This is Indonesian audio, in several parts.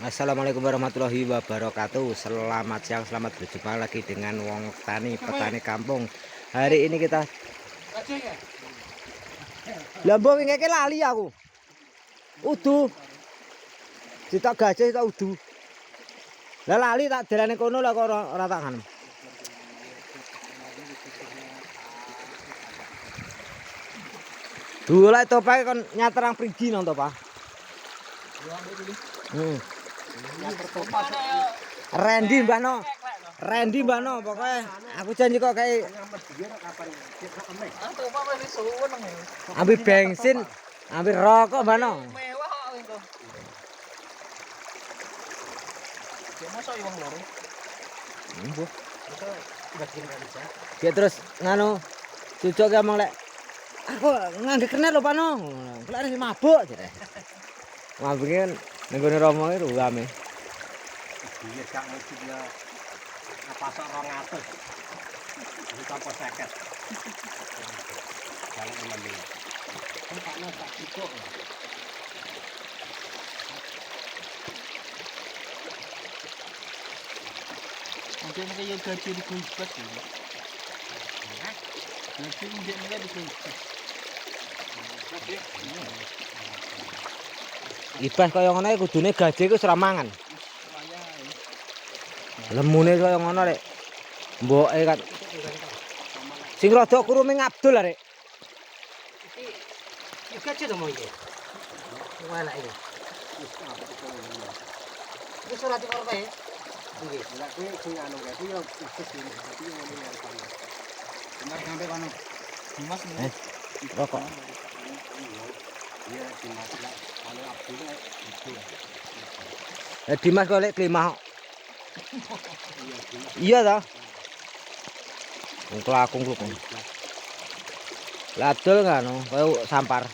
Assalamualaikum warahmatullahi wabarakatuh. Selamat siang, selamat berjumpa lagi dengan Wong Tani, petani kampung. Hari ini kita lambung ngeke lali aku. Udu. Sitok gajah sitok udu. Lah lali tak dalane kono lah kok ora tak nganem. Dulu lah topae kon nyaterang prigi nang topa. Randy Mbah No. Randy Mbah No pokoknya aku janji kok kayak ambil bensin, ambil rokok Mbah No. Dia terus nganu cucuk ki omong lek aku ngangge kena lho Pak No. Lek arep mabuk jare. Mabuknya ning gone Romo iki ruame. Iya gak mesti dia pasok 200. Iki tanpa 50. Kalau menang. Kan Pakno tak cukup. Mungkin kayak gaji di kumpet ya. Gaji mungkin enggak di kumpet. Ibas kaya ngono iki kudune gaji ku ora mangan. Lemune kaya ngono rek. Mboke kan. Sing rada kuruming Abdul rek. Iki gaji to mau iki. Mana ini? Wis ora tukar wae. Nggih, lha kuwi sing anu kae kuwi yo ikut ini tapi yo ngene ya kan. Benar sampai kono. Dimas nih. Rokok. Iya, Dimas lah. Kalau Abdul itu. Dimas kok lek klimah. Iya, Dimas. Iya ta? Wong kelakung kok. Lah Abdul ngono, koyo sampar.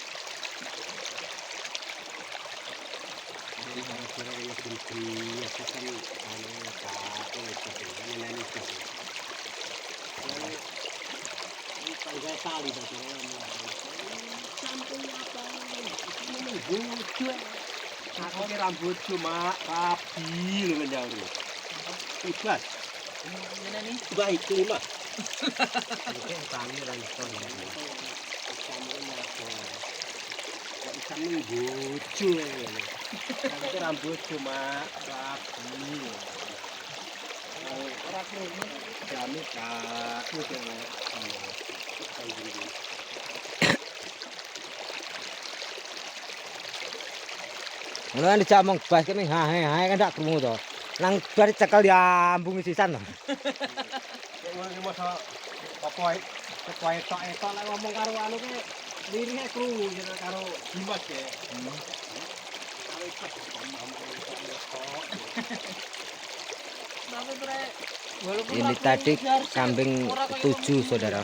Aku ki rambut cuma rapi lho menjauri. Ibas. Ngene ni baik kelima. Oke, tali ra iso. Ikan bojo ngene. Tapi rambut cuma rapi. Ora krungu jame kaku kene. Ngono kan dicamong bas kene hae kan dak krungu to. Nang bar cekel diambung sisan to. Nek ngono ki masa apa ae tok-tok lek ngomong karo anu ki lirine krungu karo Dimas ya. Karo ikut Ini tadi kambing 7 saudara.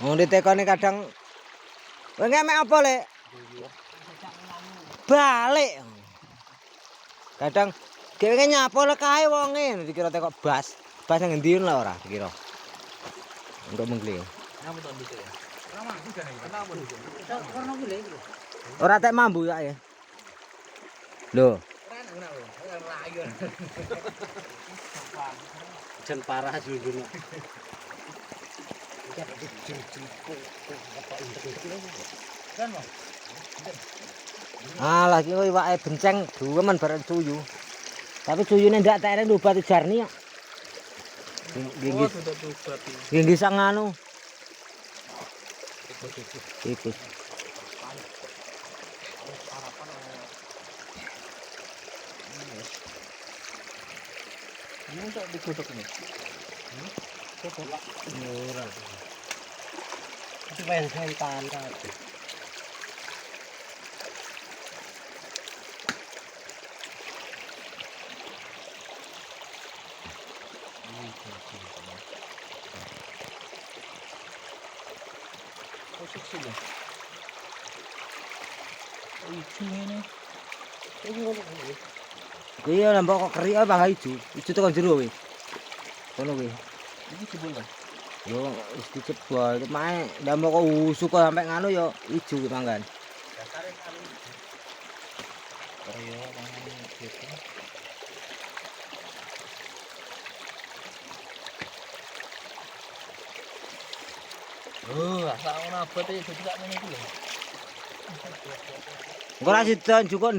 Wong ditekoni kadang kowe ngemek apa lek? Balik. Kadang dheweke nyapa lek kae wonge dikira tekok bas. Bas nang endi lho ora dikira. Engko mengkli. Napa to bisa ya? Ora mampu jane. Kenapa bisa? Karena gile iki. Ora tek mambu ya. Lho. Jan parah jujur. Ah lagi kowe iwake benceng duwemen bareng cuyu. Tapi cuyune ndak tak rene obat jarni kok. Nggih sang anu. Tikus. Ini tak digodok ini. Godok. Ora. Itu pengen tahan tadi. Kecil ya. Ijo ngene. Ini ngono kuwi. Iya nambah kok keri ae bangga ijo. Ijo tekan jero kuwi. Kono kuwi. Iki jebol kan. Yo wis dicebol, mae nambah kok usuk kok sampe nganu yo ijo ki manggan. Dasare anu Kaya mangan gitu. Oh, asal ngono abot iki dadi sak ngene iki lho. Engko ra sidan cukup